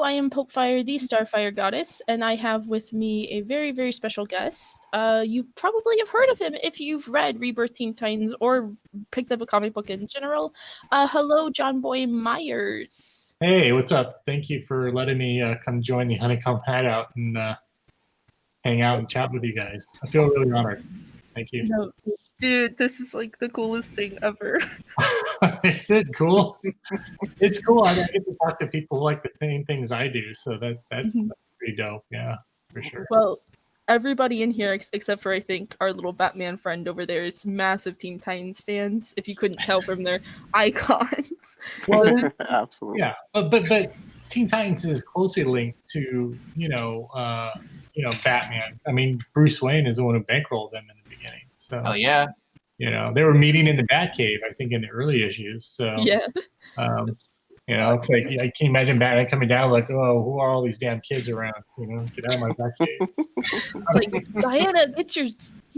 I am Popefire, the Starfire Goddess, and I have with me a very, very special guest. You probably have heard of him if you've read Rebirth Teen Titans or picked up a comic book in general. Hello, Jonboy Meyers. Hey, what's up? Thank you for letting me come join the Honeycomb Hideout and hang out and chat with you guys. I feel really honored. Thank you. No, dude, this is like the coolest thing ever. Is it cool? It's cool. I get to talk to people who like the same things I do, so that's pretty dope. Yeah, for sure. Well, everybody in here, except for I think our little Batman friend over there, is massive Teen Titans fans. If you couldn't tell from their icons. Well, So Absolutely. yeah, but Teen Titans is closely linked to Batman. I mean, Bruce Wayne is the one who bankrolled them in the beginning. So Oh yeah. they were meeting in the Batcave, I think, in the early issues. So yeah. It's like I can imagine Batman coming down like, oh, who are all these damn kids around? Get out of my Batcave. It's like, Diana, get your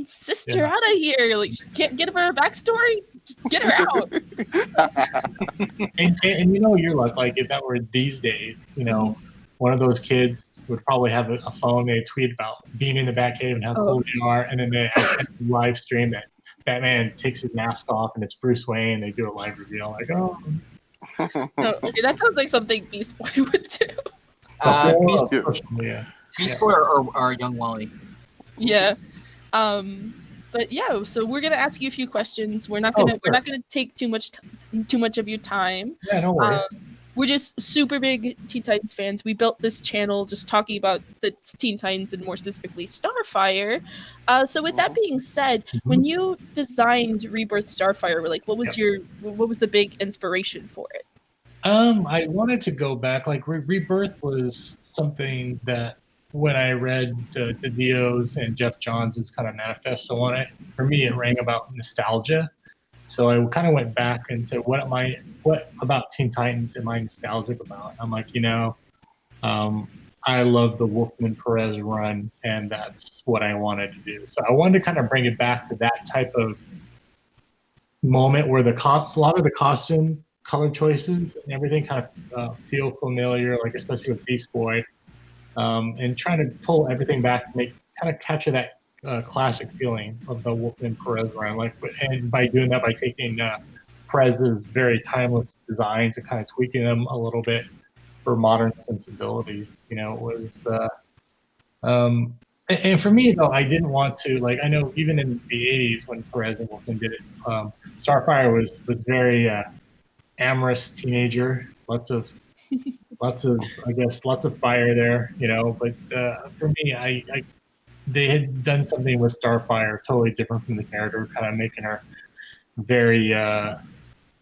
sister out of here. Like, she can't get her a backstory. Just get her out. and your luck, like if that were these days, one of those kids would probably have a phone. They tweet about being in the Batcave and how cool they are, and then they live stream that Batman takes his mask off and it's Bruce Wayne. They do a live reveal, like, oh. No, okay, that sounds like something Beast Boy would do. Beast Boy or Young Wally. Yeah. But yeah, so we're gonna ask you a few questions. We're not gonna take too much of your time. Yeah, no worries. We're just super big Teen Titans fans. We built this channel just talking about the Teen Titans and more specifically Starfire. So with that being said, when you designed Rebirth Starfire, what was the big inspiration for it? I wanted to go back. Like Rebirth was something that when I read DeDio's and Jeff Johns' kind of manifesto on it, for me it rang about nostalgia. So I kind of went back and said, what about Teen Titans am I nostalgic about? I'm like, I love the Wolfman Perez run, and that's what I wanted to do. So I wanted to kind of bring it back to that type of moment where a lot of the costume, color choices, and everything kind of feel familiar, like especially with Beast Boy, and trying to pull everything back, kind of capture that classic feeling of the Wolfman Perez run, and by doing that, by taking Perez's very timeless designs and kind of tweaking them a little bit for modern sensibilities. It was, and for me though, I didn't want to I know even in the '80s when Perez and Wolfman did it, Starfire was very amorous teenager, lots of fire there, But for me, they had done something with Starfire totally different from the character, kind of making her very,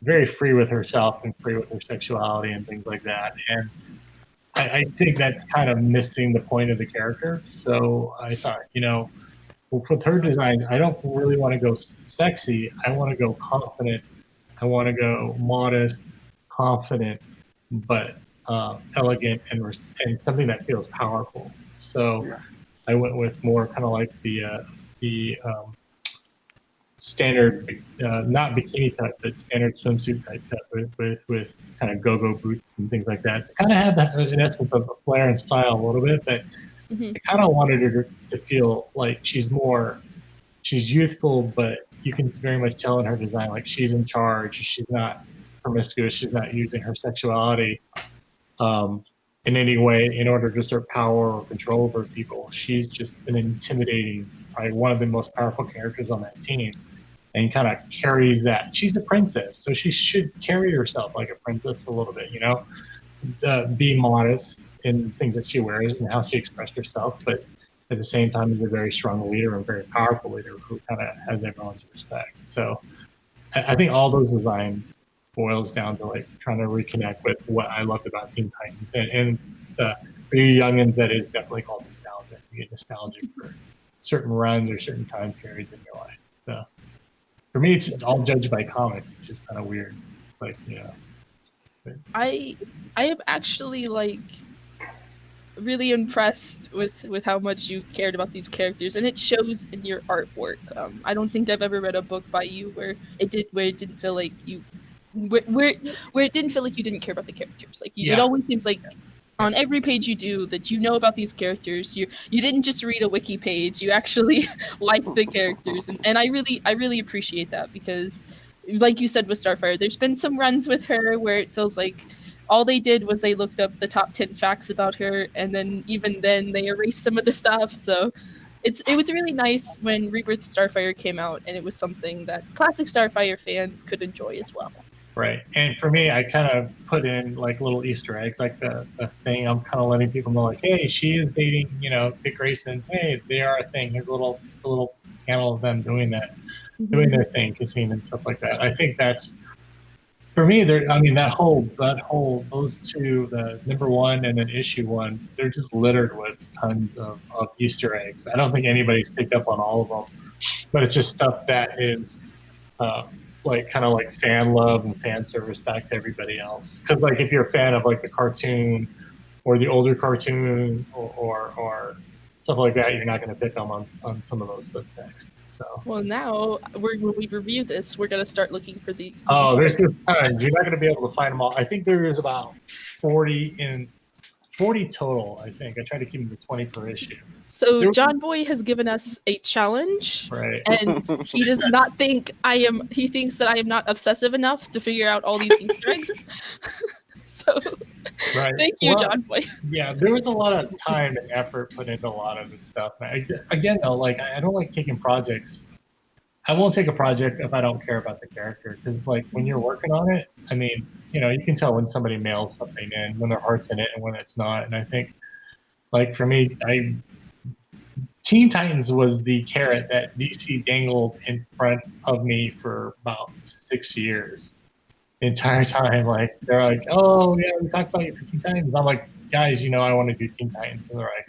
very free with herself and free with her sexuality and things like that. And I think that's kind of missing the point of the character. So I thought, with her designs, I don't really want to go sexy. I want to go confident. I want to go modest, confident, but elegant and something that feels powerful. So. Yeah. I went with more kind of like the standard, not bikini cut, but standard swimsuit type cut with kind of go-go boots and things like that. Kind of had that in essence of a flair and style a little bit, but I kind of wanted her to feel like she's youthful, but you can very much tell in her design like she's in charge. She's not promiscuous. She's not using her sexuality in any way in order to assert power or control over people. She's just an intimidating, probably one of the most powerful characters on that team, and kind of carries that. She's a princess, so she should carry herself like a princess a little bit, be modest in things that she wears and how she expressed herself, but at the same time is a very strong leader and very powerful leader who kind of has everyone's respect. So I think all those designs boils down to trying to reconnect with what I loved about Teen Titans, and for you youngins, that is definitely called nostalgia. You get nostalgic for certain runs or certain time periods in your life. So for me, it's all judged by comics, which is kind of weird. But I am actually really impressed with how much you cared about these characters, and it shows in your artwork. I don't think I've ever read a book by you where it didn't feel like you. Where it didn't feel like you didn't care about the characters. It always seems like on every page you do that you know about these characters. You didn't just read a wiki page, you actually like the characters, and I really appreciate that, because like you said with Starfire, there's been some runs with her where it feels like all they did was they looked up the top 10 facts about her, and then even then they erased some of the stuff. So it was really nice when Rebirth Starfire came out, and it was something that classic Starfire fans could enjoy as well. Right. And for me, I kind of put in like little Easter eggs, like the thing. I'm kind of letting people know, like, hey, she is dating, Dick Grayson. Hey, they are a thing. There's just a little panel of them doing that, doing their thing, kissing and stuff like that. I think that's, for me, those two, the number one and then issue one, they're just littered with tons of Easter eggs. I don't think anybody's picked up on all of them, but it's just stuff that is, like kind of like fan love and fan service back to everybody else. Because like if you're a fan of like the cartoon or the older cartoon or stuff like that, you're not going to pick them on some of those subtexts. So. Well, now when we review this, we're going to start looking for the. Oh, there's good tons. You're not going to be able to find them all. I think there is about 40 total. I think I try to keep them to 20 per issue. So Jonboy has given us a challenge, right? And he does not think I am. He thinks that I am not obsessive enough to figure out all these Easter eggs. So, thank you, Jonboy. Yeah, there was a lot of time and effort put into a lot of this stuff. Again, though, like I don't like taking projects. I won't take a project if I don't care about the character, because like when you're working on it, I mean, you can tell when somebody mails something in, when their heart's in it and when it's not. And I think, like for me, Teen Titans was the carrot that DC dangled in front of me for about 6 years. The entire time, like they're like, "Oh yeah, we talked about you for Teen Titans." I'm like, "Guys, I want to do Teen Titans." And they're like,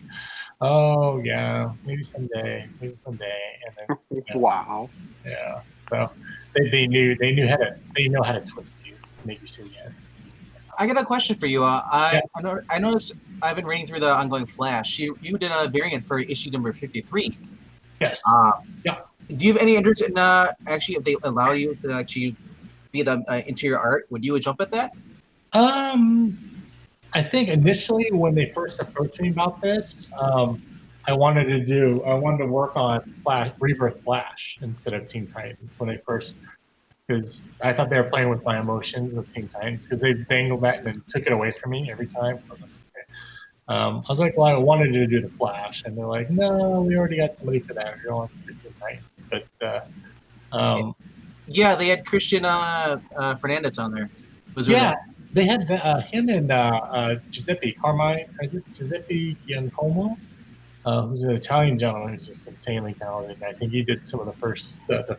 "Oh yeah, maybe someday." And then wow. Yeah. So they know how to twist you, make you say yes. I got a question for you. I noticed I've been reading through the ongoing Flash. You did a variant for issue number 53. Yes. Yeah. Do you have any interest in actually, if they allow you to actually be the interior art, would you jump at that? I think initially when they first approached me about this, I wanted to work on Rebirth Flash instead of Teen Titans when they first. Because I thought they were playing with my emotions with Teen Titans, because they dangled that and then took it away from me every time. So I was like, well, I wanted to do the Flash, and they're like, no, we already got somebody for that. We don't want to do Teen Titans. But yeah, they had Christian Fernandez on there. They had him and Giuseppe Giacomo. Who's an Italian gentleman who's just insanely talented. I think he did some of the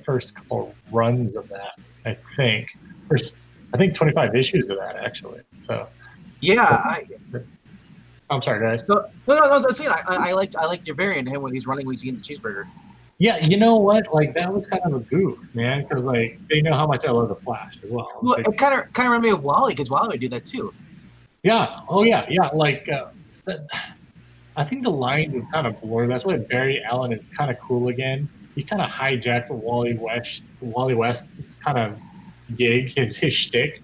first couple runs of that. I think 25 issues of that actually. So yeah, I'm sorry, guys. No, I was saying I liked your variant, him when he's running when he's eating the cheeseburger. Yeah, you know what? Like that was kind of a goof, man, because like they know how much I love the Flash as well. Well, it kind of reminded me of Wally, because Wally would do that too. Yeah. Oh yeah. Like. I think the lines are kind of blurred. That's why Barry Allen is kind of cool again. He kind of hijacked Wally West's kind of gig, his shtick.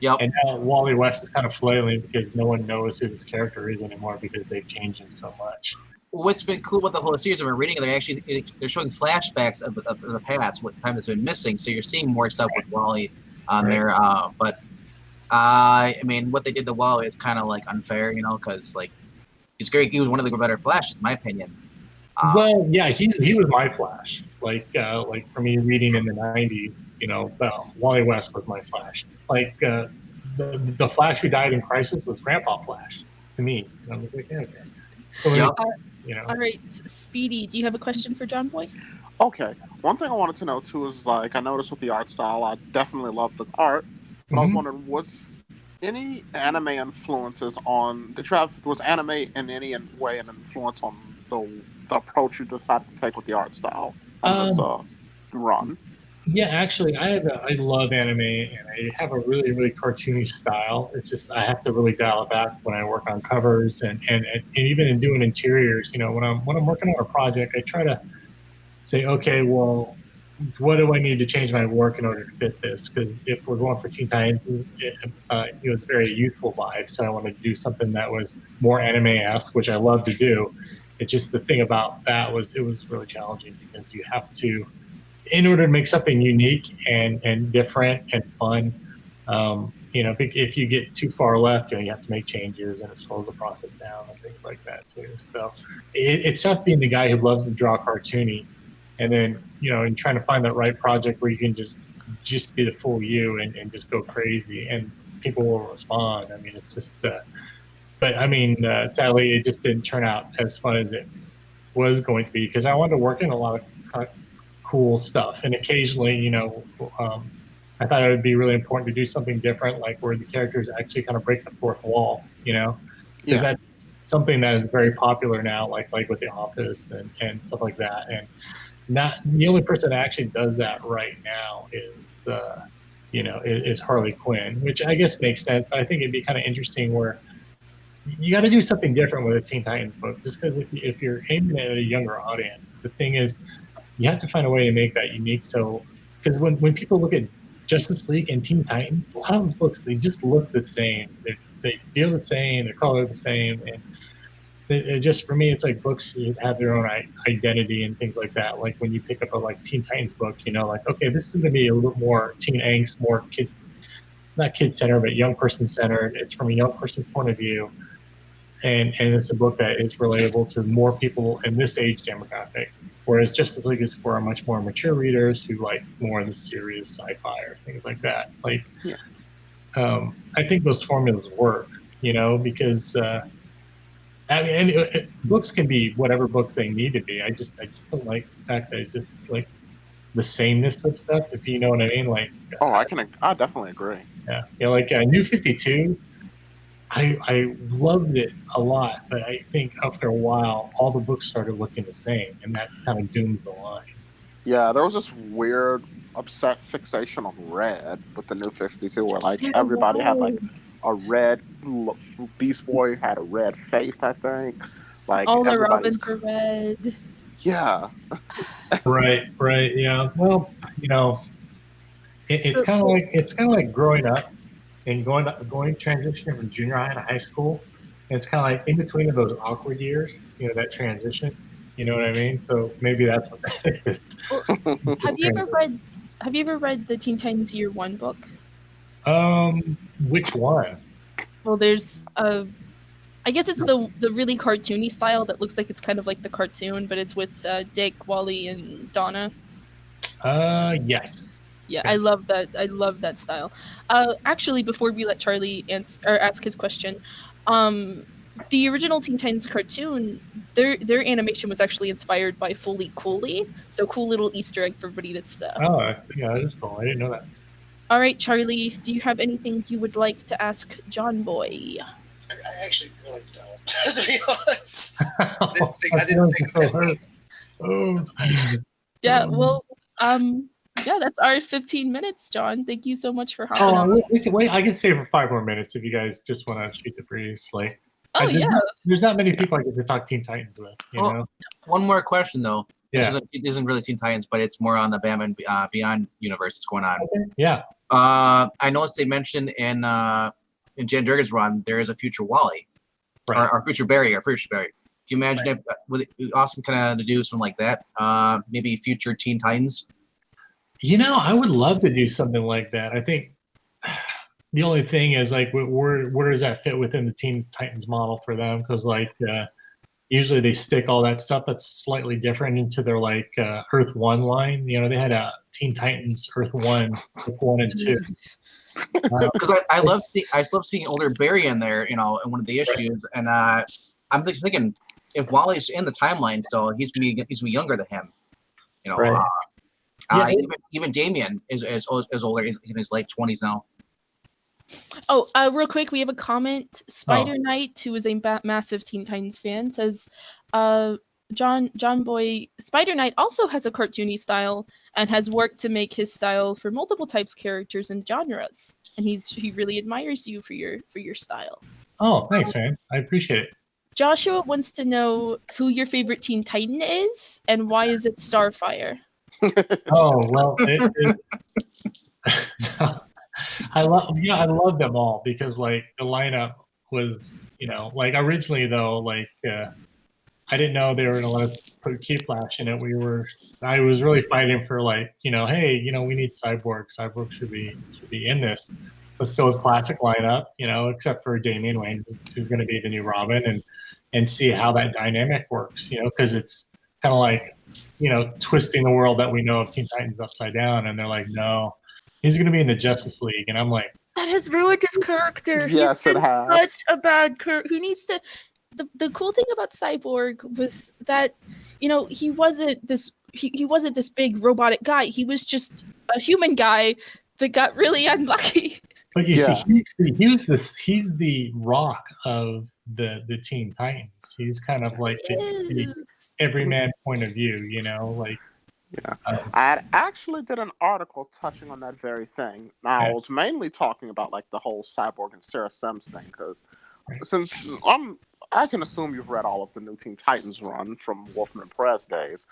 Yep. And now Wally West is kind of flailing because no one knows who this character is anymore because they've changed him so much. What's been cool about the whole series I've been reading, they're showing flashbacks of the past, what time has been missing. So you're seeing more stuff with Wally on there. But I mean, what they did to Wally is kind of like unfair, because like. He's great. He was one of the better Flashes, in my opinion. Well, yeah, he was my Flash. Like for me, reading in the '90s, Wally West was my Flash. Like the Flash who died in Crisis was Grandpa Flash to me. And I was like, yeah, okay. So, All right, Speedy, do you have a question for Jonboy? Okay. One thing I wanted to know too is like I noticed with the art style, I definitely love the art, but I was wondering what's any anime influences on was anime in any way an influence on the approach you decided to take with the art style on this run? Yeah, actually, I love anime and I have a really, really cartoony style. It's just I have to really dial it back when I work on covers and even in doing interiors. When I'm working on a project, I try to say, okay, well, what do I need to change my work in order to fit this? Because if we're going for Teen Titans, it was very youthful vibe. So I wanted to do something that was more anime-esque, which I love to do. It's just the thing about that was it was really challenging because you have to, in order to make something unique and different and fun, if you get too far left, you have to make changes and it slows the process down and things like that too. So it's tough being the guy who loves to draw cartoony, and then and trying to find that right project where you can just be the full you and just go crazy and people will respond. I mean, it's just. But I mean, sadly, it just didn't turn out as fun as it was going to be because I wanted to work in a lot of cool stuff, and occasionally, I thought it would be really important to do something different, like where the characters actually kind of break the fourth wall, because that's something that is very popular now, like with The Office and stuff like that. And not the only person that actually does that right now is Harley Quinn, which I guess makes sense. But I think it'd be kind of interesting where you got to do something different with a Teen Titans book, just because if you're aiming at a younger audience, the thing is you have to find a way to make that unique. So, because when people look at Justice League and Teen Titans, a lot of those books, they just look the same. They feel the same. They're colored the same. And it just, for me, it's like books have their own identity and things like that. Like when you pick up a Teen Titans book, like, okay, this is going to be a little more teen angst, more not kid-centered, but young person-centered. It's from a young person's point of view. And it's a book that is relatable to more people in this age demographic. Whereas Justice League is for much more mature readers who like more of the serious sci-fi or things like that. I think those formulas work, because books can be whatever books they need to be. I just don't like the fact that it's just like the sameness of stuff, if you know what I mean. I definitely agree. Yeah, like New 52. I loved it a lot, but I think after a while, all the books started looking the same, and that kind of dooms the line. Yeah, there was this weird, upset fixation on red with the New 52, where everybody had a red. Beast Boy had a red face, I think. All the Robins were red. Yeah. Right. Yeah. Well, it's kind of like growing up. And going transitioning from junior high to high school, and it's kind of like in between of those awkward years, that transition. You know what I mean? So maybe that's what that is. Well, have you ever read the Teen Titans Year One book? Which one? Well, there's I guess it's the really cartoony style that looks like it's kind of like the cartoon, but it's with Dick, Wally, and Donna. Yes. Yeah, I love that. I love that style. Actually, before we let Charlie ask his question, the original Teen Titans cartoon, their animation was actually inspired by Fully Cooley. So cool little Easter egg for everybody that's. That is cool. I didn't know that. All right, Charlie, do you have anything you would like to ask Jonboy? I actually really don't, to be honest. I didn't think of it. Oh. Yeah. Well. Yeah, that's our 15 minutes, John. Thank you so much for hopping on. Wait, I can stay for 5 more minutes if you guys just want to shoot the breeze. There's not many people I get to talk Teen Titans with. You know? One more question though. Yeah. This isn't really Teen Titans, but it's more on the Batman Beyond universe that's going on. Okay. Yeah. I noticed they mentioned in Jan Durgan's run there is a future Wally, right. or future Barry. Can you imagine if it be awesome kind of to do something like that? Maybe future Teen Titans. I would love to do something like that. I think the only thing is where does that fit within the Teen Titans model for them? Because usually they stick all that stuff that's slightly different into their Earth 1 line. They had a Teen Titans Earth 1 and 2. Because I love seeing older Barry in there, in one of the issues, and I'm thinking if Wally's in the timeline, so he's gonna be younger than him, Right. Even Damian is older, in his late 20s now. Oh, real quick, we have a comment. Spider Knight, who is a massive Teen Titans fan, says, Jonboy, Spider Knight also has a cartoony style and has worked to make his style for multiple types, characters, and genres. And he really admires you for your style. Oh, thanks, man. I appreciate it. Joshua wants to know who your favorite Teen Titan is and why is it Starfire? Oh well, I love them all because like the lineup was, like originally though, like I didn't know they were gonna let us put Key Flash in it. I was really fighting for like, hey, we need Cyborg. Cyborg should be in this. Let's go with classic lineup, except for Damian Wayne, who's going to be the new Robin, and see how that dynamic works, because it's kind of like, twisting the world that we know of Teen Titans upside down, and they're like, no, he's going to be in the Justice League, and I'm like, that has ruined his character. Yes, it has. Such a bad character. Who needs to? The cool thing about Cyborg was that, he wasn't this he wasn't this big robotic guy. He was just a human guy that got really unlucky. But you see, he's the Rock of the Teen Titans. He's kind of like the everyman point of view, like. Yeah, I actually did an article touching on that very thing. Now, I was mainly talking about like the whole Cyborg and Sarah Sims thing, because since I can assume you've read all of the New Teen Titans run from Wolfman Perez days.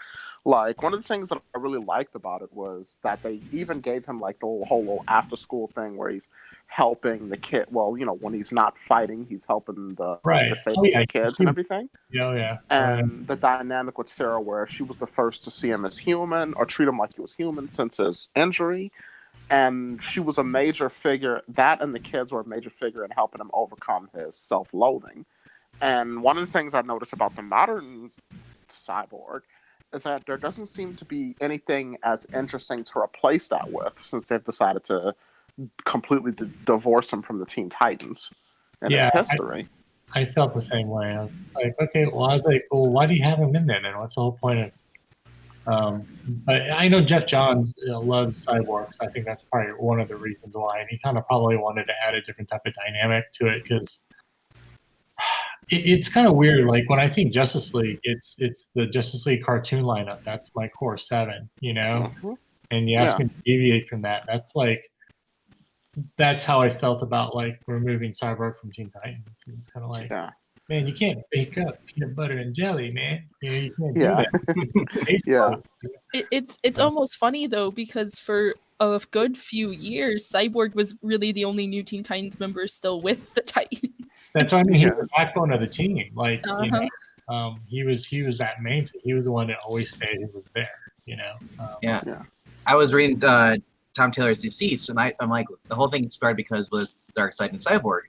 Like, one of the things that I really liked about it was that they even gave him like the whole little after school thing where he's helping the kid. Well, when he's not fighting, he's helping the disabled kids and everything. Yeah. And the dynamic with Sarah, where she was the first to see him as human or treat him like he was human since his injury. And she was a major figure. That and the kids were a major figure in helping him overcome his self-loathing. And one of the things I noticed about the modern Cyborg is that there doesn't seem to be anything as interesting to replace that with, since they've decided to completely divorce him from the Teen Titans and his history. I felt the same way. I was like, okay, well, why do you have him in there then? What's the whole point of? But I know Jeff Johns loves Cyborg, so I think that's probably one of the reasons why. And he kind of probably wanted to add a different type of dynamic to it, because it's kind of weird. Like when I think Justice League, it's the Justice League cartoon lineup. That's my core 7, Mm-hmm. And you ask me to deviate from that. That's how I felt about like removing Cyborg from Teen Titans. It's kind of like, man, you can't bake up peanut butter and jelly, man. You can't do that. It's almost funny though, because for a good few years, Cyborg was really the only New Teen Titans member still with the Titans. That's what I mean. He was the backbone of the team. Like, he was that main. He was the one that always stayed. He was there. I was reading Tom Taylor's Deceased, and I'm like, the whole thing started because with Darkseid and Cyborg,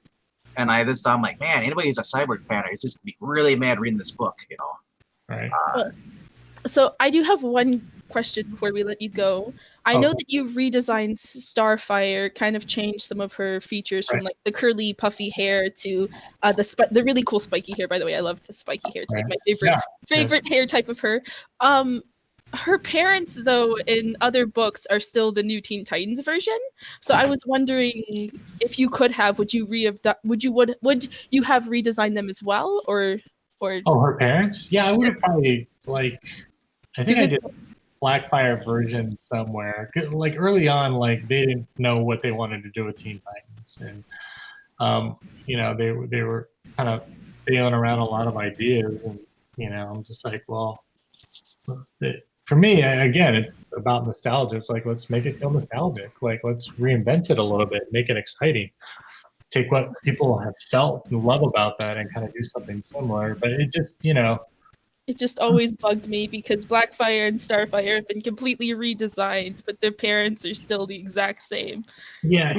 and I'm like, man, anybody who's a Cyborg fan is just gonna be really mad reading this book, Right. So I do have one question before we let you go. I know that you've redesigned Starfire, kind of changed some of her features from like the curly, puffy hair to the really cool spiky hair. By the way, I love the spiky hair. It's like my favorite hair type of her. Her parents, though, in other books are still the New Teen Titans version. So I was wondering if you could have, would you have redesigned them as well, or? Oh, her parents? Yeah, I would have probably I think I did Blackfire version somewhere. Like early on, like they didn't know what they wanted to do with Teen Titans, and they were kind of bailing around a lot of ideas, and I'm just like, well, for me, again, it's about nostalgia. It's like, let's make it feel nostalgic. Like, let's reinvent it a little bit, make it exciting. Take what people have felt and love about that and kind of do something similar. But it just, It just always bugged me because Blackfire and Starfire have been completely redesigned, but their parents are still the exact same. Yeah,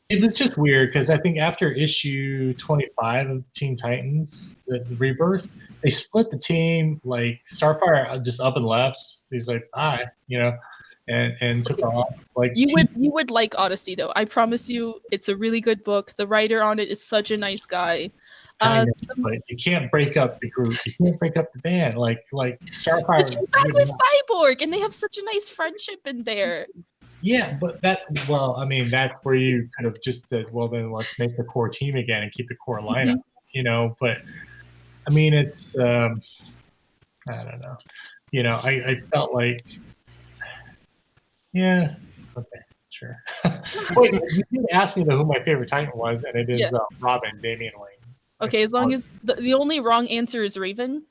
it was just weird because I think after issue 25 of Teen Titans, the Rebirth, they split the team. Like Starfire just up and left. He's like, bye, and took off. Like you would like Honesty though. I promise you, it's a really good book. The writer on it is such a nice guy. But you can't break up the group. You can't break up the band. Like Starfire. But she's back with Cyborg, and they have such a nice friendship in there. Yeah, but that's where you kind of just said, well, then let's make the core team again and keep the core lineup, But I mean, it's I don't know, I felt like, yeah, okay, sure. Wait, you did ask me who my favorite Titan was, and it is Robin, Damian Wayne. Okay, as long as the only wrong answer is Raven.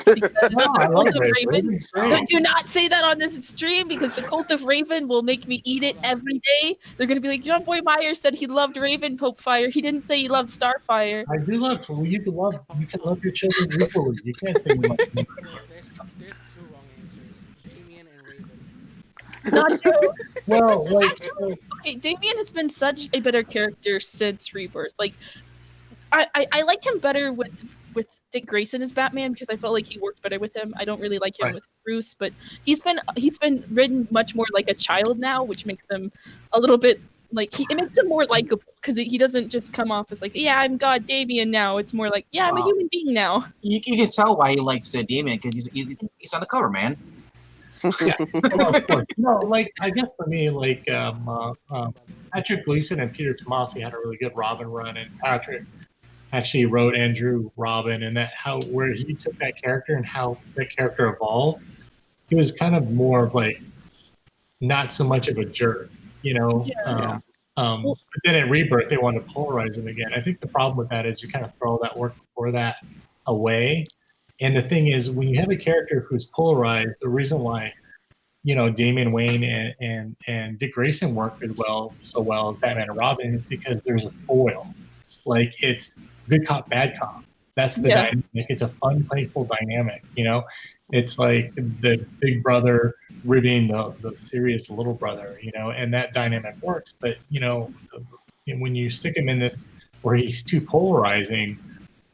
Because No, I the love Cult of Raven. Raven. Raven's great. Do not say that on this stream because the Cult of Raven will make me eat it every day. They're gonna be like, Jonboy Meyers said he loved Raven Pope Fire. He didn't say he loved Starfire. I do love. You can love your children equally. You can't say you love them. There's two wrong answers: Damien and Raven. Not true. Well, like, Actually, okay, Damien has been such a better character since Rebirth. Like, I liked him better with Dick Grayson as Batman because I felt like he worked better with him. I don't really like him Right. with Bruce, but he's been written much more like a child now, which makes him a little bit like it makes him more likable because he doesn't just come off as like, yeah, I'm God Damien now. It's more like, yeah, I'm a human being now. You can tell why he likes Damien because he's on the cover, man. yeah, well, of course. No, like I guess for me, like Patrick Gleason and Peter Tomasi had a really good Robin run, and Patrick actually wrote Andrew Robin, and where he took that character and how that character evolved. He was kind of more of like not so much of a jerk, you know. Yeah. But then in Rebirth, they wanted to polarize him again. I think the problem with that is you kind of throw all that work before that away. And the thing is, when you have a character who's polarized, the reason why, you know, Damian Wayne and Dick Grayson work so well as Batman and Robin is because there's a foil. Like it's good cop, bad cop. That's the dynamic. It's a fun, playful dynamic. You know, it's like the big brother ribbing the serious little brother. You know, and that dynamic works. But you know, when you stick him in this where he's too polarizing.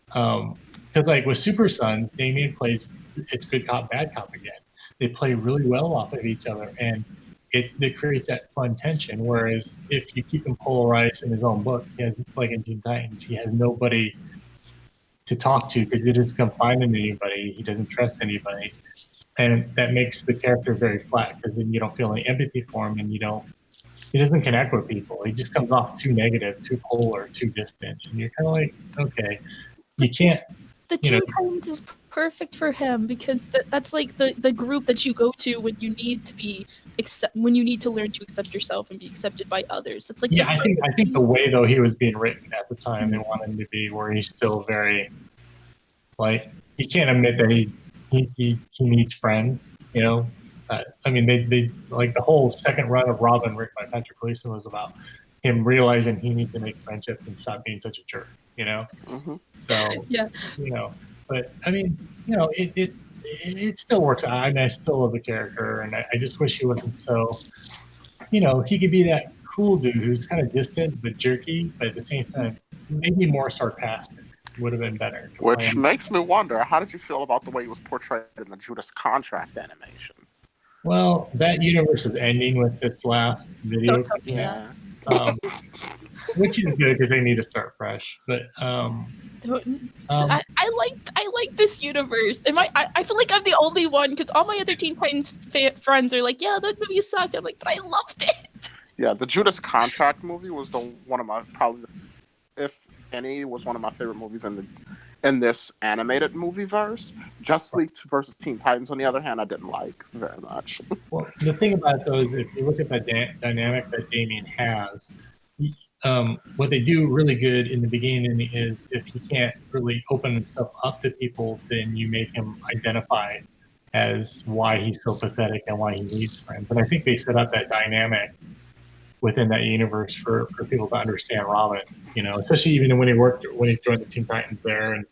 Because like with Super Sons, Damien plays it's good cop, bad cop again. They play really well off of each other, and it creates that fun tension. Whereas if you keep him polarized in his own book, he has like in Teen Titans, he has nobody to talk to because he doesn't confide in anybody. He doesn't trust anybody, and that makes the character very flat because then you don't feel any empathy for him, and he doesn't connect with people. He just comes off too negative, too polar, too distant, and you're kind of like, okay, you can't. The Teen Titans is perfect for him because that's like the group that you go to when you need to learn to accept yourself and be accepted by others. It's like I think the way though he was being written at the time, they wanted him to be where he's still very like he can't admit that he needs friends. You know, I mean they like the whole second run of Robin written by Patrick Gleason was about him realizing he needs to make friendships and stop being such a jerk. You know, so yeah, you know, but I mean, you know, it still works. I mean, I still love the character, and I just wish he wasn't so. You know, he could be that cool dude who's kind of distant but jerky, but at the same time, maybe more sarcastic would have been better. Which makes me wonder, how did you feel about the way he was portrayed in the Judas Contract animation? Well, that universe is ending with this last video. Yeah. Which is good because they need to start fresh. But I like this universe. I feel like I'm the only one because all my other Teen Titans friends are like, yeah, that movie sucked. I'm like, but I loved it. Yeah, the Judas Contract movie was one of my if any, was one of my favorite movies in this animated movie verse. Justice League versus Teen Titans, on the other hand, I didn't like very much. Well, the thing about it though is if you look at that dynamic that Damien has. What they do really good in the beginning is if he can't really open himself up to people, then you make him identify as why he's so pathetic and why he needs friends. And I think they set up that dynamic within that universe for people to understand Robin, you know, especially even when he joined the Teen Titans there. And,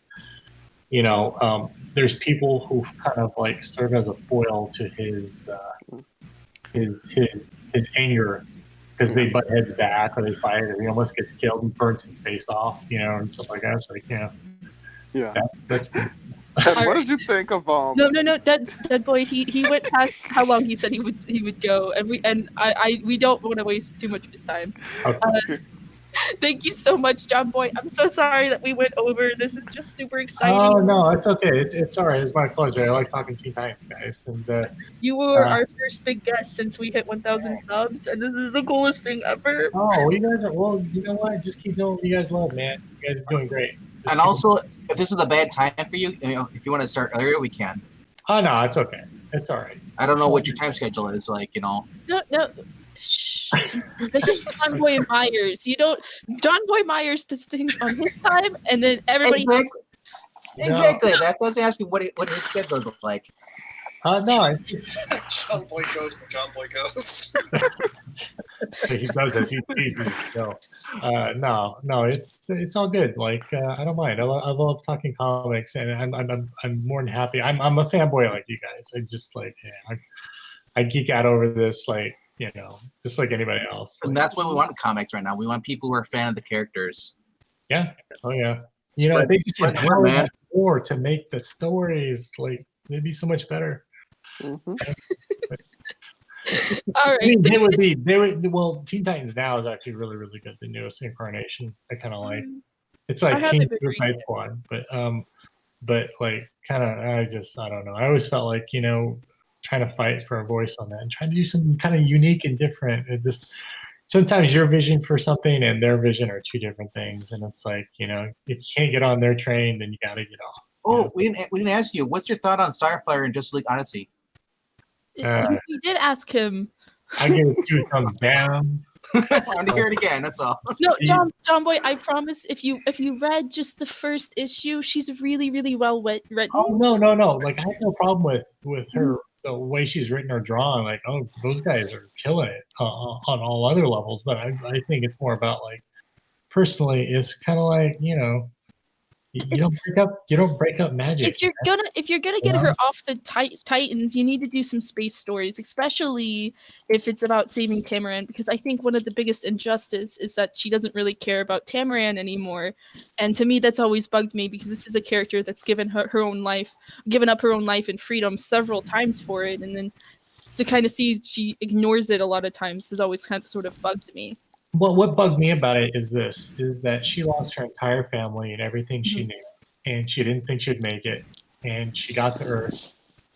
you know, there's people who kind of like serve as a foil to his anger. Because they butt heads back or they fight or he almost gets killed and burns his face off, you know, and stuff like that. It's like, you know, yeah. That's what did you think of No, Dead Boy. He went past how long he said he would go, and we don't want to waste too much of his time. Okay. Thank you so much, Jonboy. I'm so sorry that we went over. This is just super exciting. Oh no, it's okay. It's all right. It's my pleasure. I like talking Teen Titans, guys. And you were our first big guest since we hit 1,000 subs, and this is the coolest thing ever. Oh, you guys are well. You know what? Just keep doing what you guys love, man. You guys are doing great. And also, if this is a bad time for you, if you want to start earlier, we can. Oh no, it's okay. It's all right. I don't know what your time schedule is like. You know. No. Shh. This is Jonboy Meyers. Jonboy Meyers does things on his time, and then everybody. Exactly. Exactly. That's what I was asking. What his kid look like? No, Jonboy goes where Jonboy goes. he does as he pleases. No, no, it's all good. Like I don't mind. I love talking comics, and I'm more than happy. I'm a fanboy like you guys. I just like I geek out over this, like just like anybody else. And that's what we want in comics right now. We want people who are a fan of the characters. Yeah. Oh yeah. Spread- they just spread the word, empower man. us more to make the stories like they'd be so much better. Mhm. All I right. mean, they would. Well, Teen Titans Now is actually really, really good. The newest incarnation, I kind of like. It's I like haven't Teen been Suicide reading it. Squad, but like kind of. I don't know. I always felt like trying to fight for a voice on that and trying to do something kind of unique and different. It just sometimes your vision for something and their vision are two different things, and it's like if you can't get on their train, then you got to get off. Oh, we didn't ask you. What's your thought on Starfire and Justice League Odyssey? You did ask him. I give it 2 thumbs down. I wanted to hear it again. That's all. No, John Boy, I promise if you read just the first issue, she's really, really well written. Oh no. Like I have no problem with her the way she's written or drawn. Like those guys are killing it on all other levels. But I think it's more about like personally, it's kind of like you don't break up magic. If you're gonna get her off the Titans, you need to do some space stories, especially if it's about saving Tamaran. Because I think one of the biggest injustice is that she doesn't really care about Tamaran anymore, and to me that's always bugged me because this is a character that's given up her own life and freedom several times for it, and then to kind of see she ignores it a lot of times has always kind of sort of bugged me. Well, what bugged me about it is that she lost her entire family and everything she knew, and she didn't think she'd make it, and she got to Earth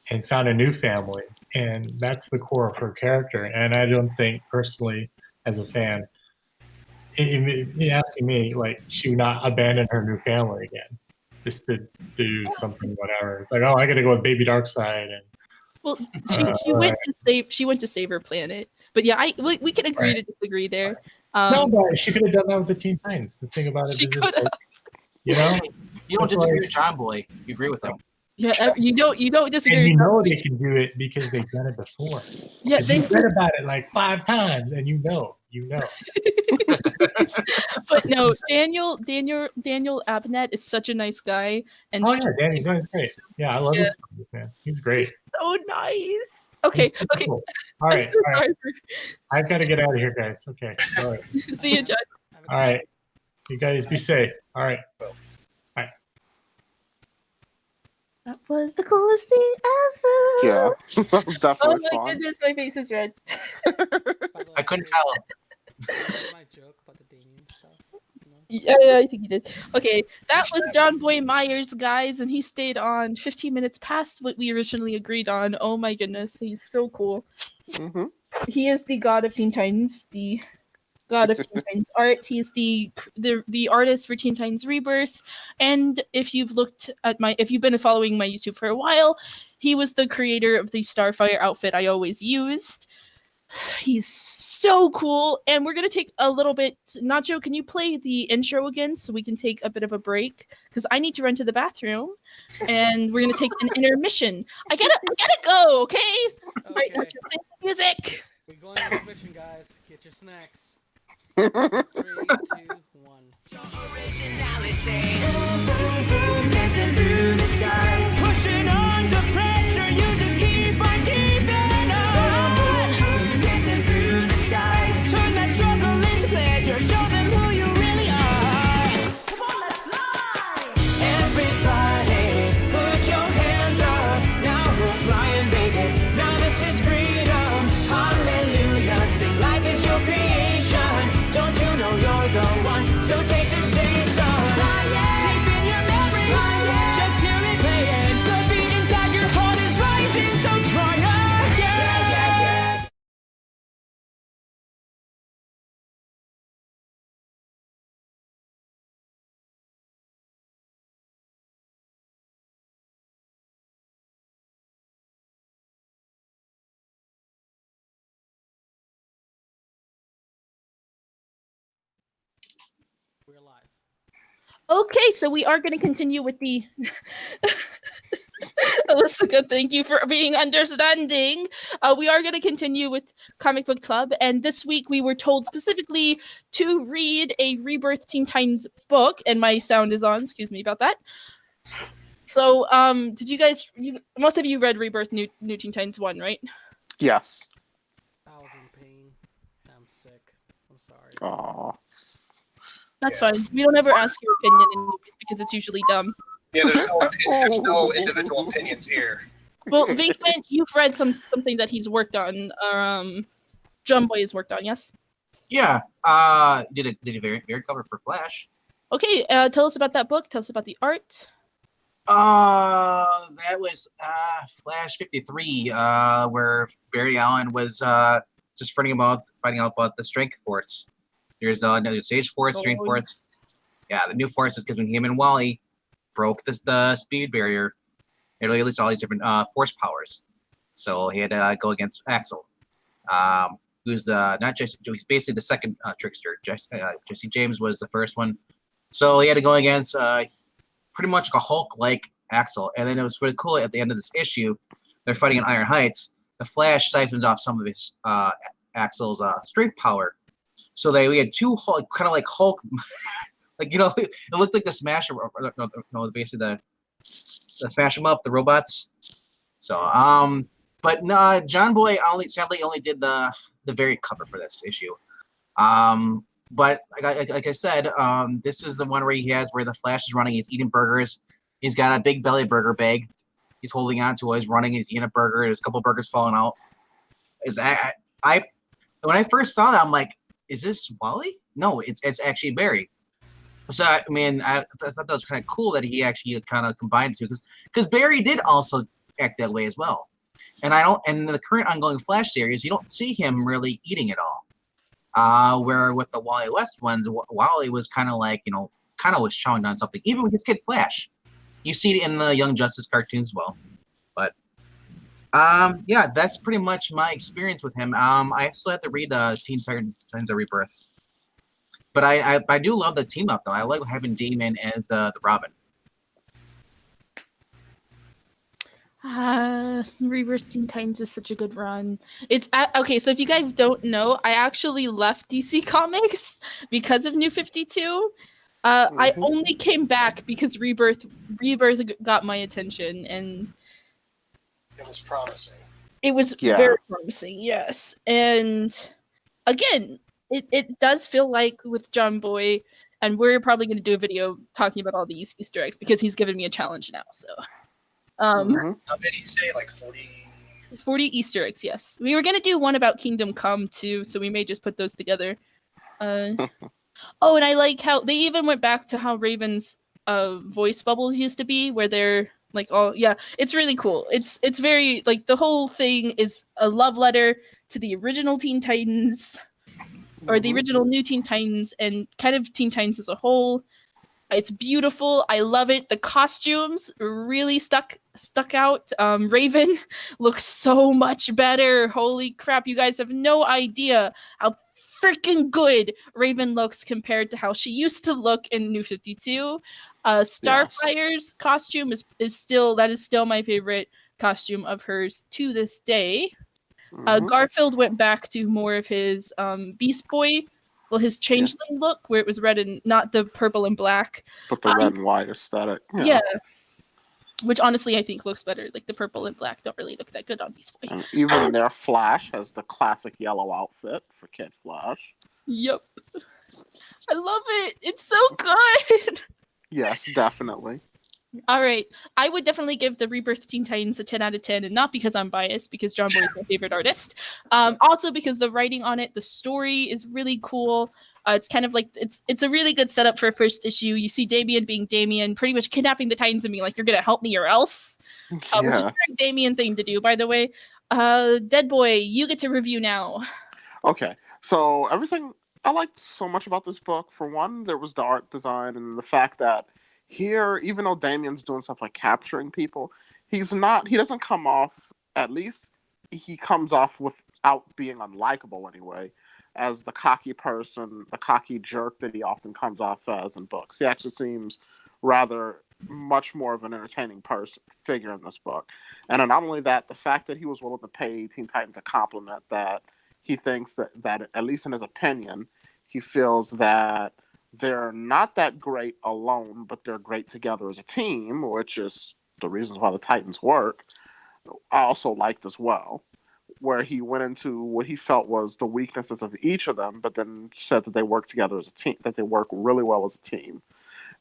and found a new family, and that's the core of her character. And I don't think personally, as a fan, asking me like she would not abandon her new family again just to do something whatever. It's like, oh, I got to go with Baby Darkseid and. Well, she went to save her planet, but yeah, we can agree to disagree there. No, but she could have done that with the Teen Titans. The thing about it she is, could have. You don't disagree with John Boy. You agree with him. Yeah, you don't disagree. And with they can do it because they've done it before. Yeah, they read about it like 5 times, and you know. But no, Daniel Abnett is such a nice guy, and Danny's great. Yeah, I love his stuff, man. He's great. He's so nice. Okay. Cool. All right, so all right. I've got to get out of here, guys. Okay. All right. See you, Judd. All right. You guys be safe. All right. Bye. That was the coolest thing ever. Yeah, that was definitely Oh my fun. goodness, my face is red. I couldn't tell him. My joke about the Damien stuff. Yeah, I think he did. Okay, that was Jonboy Meyers, guys, and he stayed on 15 minutes past what we originally agreed on. Oh my goodness, he's so cool. Mm-hmm. He is the god of Teen Titans, the god of Teen Titans art. He is the artist for Teen Titans Rebirth. And if you've been following my YouTube for a while, he was the creator of the Starfire outfit I always used. He's so cool, and we're gonna take a little bit. Nacho, can you play the intro again so we can take a bit of a break? Because I need to run to the bathroom, and we're gonna take an intermission. I gotta go. Okay. All right, Nacho, play the music. We're going on intermission, guys. Get your snacks. 3, 2, 1. Originality. Dancing through the skies. Pushing under pressure, you just keep on keeping on. Dancing through the skies. Turn that struggle into pleasure. Show them who you really are. Come on, let's fly. Everybody, put your hands up. Now we're flying, baby. Now this is freedom. Hallelujah. Sing life is your creation. Don't you know you're the one? So take the stage on. Deep in your memory, just hear it playing. The beat inside your heart is rising, so try again. We're live. Okay, so we are going to continue with the. Alyssa, thank you for being understanding. We are going to continue with Comic Book Club, and this week we were told specifically to read a Rebirth Teen Titans book, and my sound is on. Excuse me about that. So, did you guys? Most of you read Rebirth New Teen Titans 1, right? Yes. I was in pain. I'm sick. I'm sorry. Aw. That's fine. We don't ever ask your opinion anyways because it's usually dumb. Yeah, there's no individual opinions here. Well, Vinkman, you've read something that he's worked on. Jonboy has worked on, yes? Yeah. Did a very cover for Flash. Okay, tell us about that book. Tell us about the art. That was Flash 53, where Barry Allen was just finding out about the Strength Force. There's another Stage Force, Strength Force. Yeah, the new force is because when him and Wally broke the speed barrier, it released all these different force powers. So he had to go against Axel, who's he's basically the second trickster. Jesse James was the first one. So he had to go against pretty much a Hulk-like Axel. And then it was really cool at the end of this issue, they're fighting in Iron Heights. The Flash siphons off some of his Axel's strength power. So we had two Hulk, kind of like Hulk, like, it looked like the Smash, no, basically the Smash 'em Up, the robots. So, but no, Jonboy sadly only did the variant cover for this issue. But like I said, this is the one where the Flash is running. He's eating burgers. He's got a big belly burger bag. He's holding on to it. He's running. He's eating a burger. There's a couple burgers falling out. When I first saw that, I'm like, is this Wally? No, it's actually Barry. So I thought that was kind of cool that he actually kind of combined the two, because Barry did also act that way as well. And in the current ongoing Flash series, you don't see him really eating it all. Where with the Wally West ones, Wally was kind of like, was chowing down something. Even with his kid Flash, you see it in the Young Justice cartoons as well. But yeah, that's pretty much my experience with him. I still have to read Teen Titans Rebirth. But I do love the team up though. I like having Damon as the Robin. Rebirth Teen Titans is such a good run. Okay, so if you guys don't know, I actually left DC Comics because of New 52. I only came back because Rebirth got my attention, and it was promising. It was very promising, yes. And again, it does feel like with Jonboy, and we're probably going to do a video talking about all these Easter eggs because he's given me a challenge now. So, how many you say? Like 40? 40 Easter eggs, yes. We were going to do one about Kingdom Come too, so we may just put those together. Oh, and I like how they even went back to how Raven's voice bubbles used to be, where they're like, oh yeah, it's really cool. It's very like the whole thing is a love letter to the original Teen Titans, or the original New Teen Titans, and kind of Teen Titans as a whole. It's beautiful. I love it. The costumes really stuck out. Raven looks so much better. Holy crap! You guys have no idea how freaking good Raven looks compared to how she used to look in New 52. Starfire's costume is still my favorite costume of hers to this day. Garfield went back to more of his Beast Boy, his changeling look, where it was red and not the purple and black, but the red and white aesthetic. Yeah, which honestly I think looks better. Like the purple and black don't really look that good on Beast Boy. And even their Flash has the classic yellow outfit for Kid Flash. Yep, I love it. It's so good. Yes, definitely. All right. I would definitely give the Rebirth Teen Titans a 10 out of 10, and not because I'm biased, because Jonboy is my favorite artist. Also because the writing on it, the story is really cool. It's kind of like, it's a really good setup for a first issue. You see Damian being Damian, pretty much kidnapping the Titans and being like, you're going to help me or else. Which is a very Damian thing to do, by the way. Dead Boy, you get to review now. Okay. So everything I liked so much about this book, for one, there was the art design and the fact that here, even though Damian's doing stuff like capturing people, he doesn't come off, at least he comes off without being unlikable anyway, as the cocky person, the cocky jerk that he often comes off as in books. He actually seems rather much more of an entertaining figure in this book. And not only that, the fact that he was willing to pay Teen Titans a compliment that he thinks that at least in his opinion, he feels that they're not that great alone, but they're great together as a team, which is the reasons why the Titans work. I also liked as well, where he went into what he felt was the weaknesses of each of them, but then said that they work together as a team, that they work really well as a team.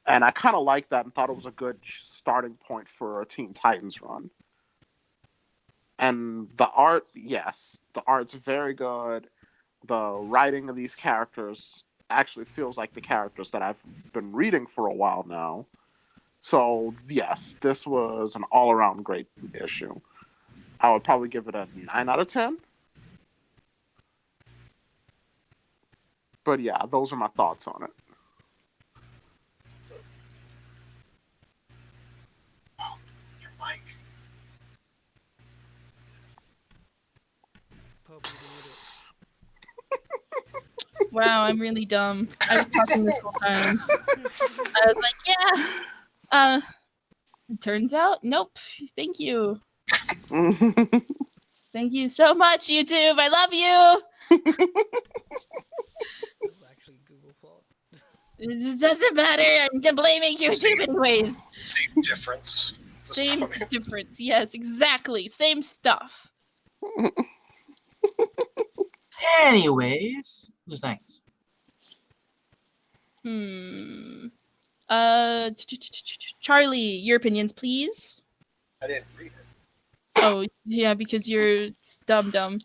And I kind of liked that and thought it was a good starting point for a Teen Titans run. And the art, yes, the art's very good. The writing of these characters actually feels like the characters that I've been reading for a while now. So, yes, this was an all-around great issue. I would probably give it a 9 out of 10. But yeah, those are my thoughts on it. Oh, your mic. Pope, you did it. Wow, I'm really dumb. I was talking this whole time. I was like, yeah. It turns out, nope. Thank you. Thank you so much, YouTube. I love you. That was actually Google fault. It doesn't matter. I'm blaming YouTube anyways. Same difference. Same difference. Yes, exactly. Same stuff. Anyways, who's next? Charlie, your opinions, please. I didn't read it. Oh, yeah, because you're dumb.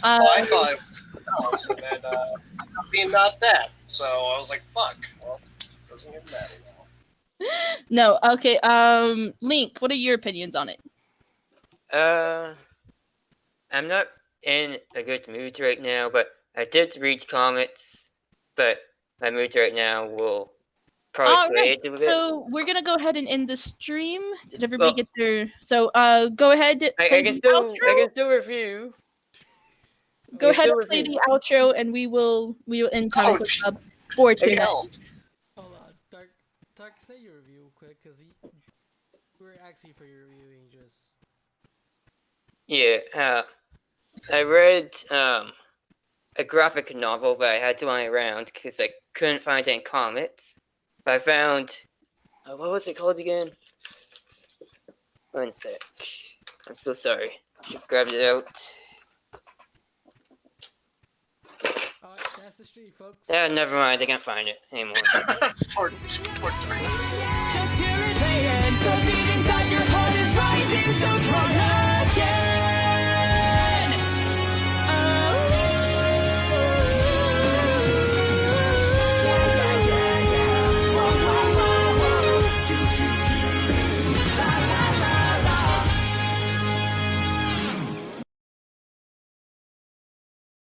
I thought it was else, and then not that. So I was like, fuck. Well, doesn't even matter now. No, okay. Link, what are your opinions on it? I'm not in a good mood right now, but I did read comics, but my mood right now will probably sway it a bit. So we're gonna go ahead and end the stream. Did everybody get their? So go ahead. I can still review. Go ahead and play the outro, and we will end Comic Book Club for tonight. Hold on, Dark, say your review quick, because we're asking for your reviewing just. Yeah, I read a graphic novel, but I had to lie around because I couldn't find any comics. But I found what was it called again? One sec. I'm so sorry. I should have grabbed it out. That's the street, folks. Yeah, never mind. I can't find it anymore. Part 3.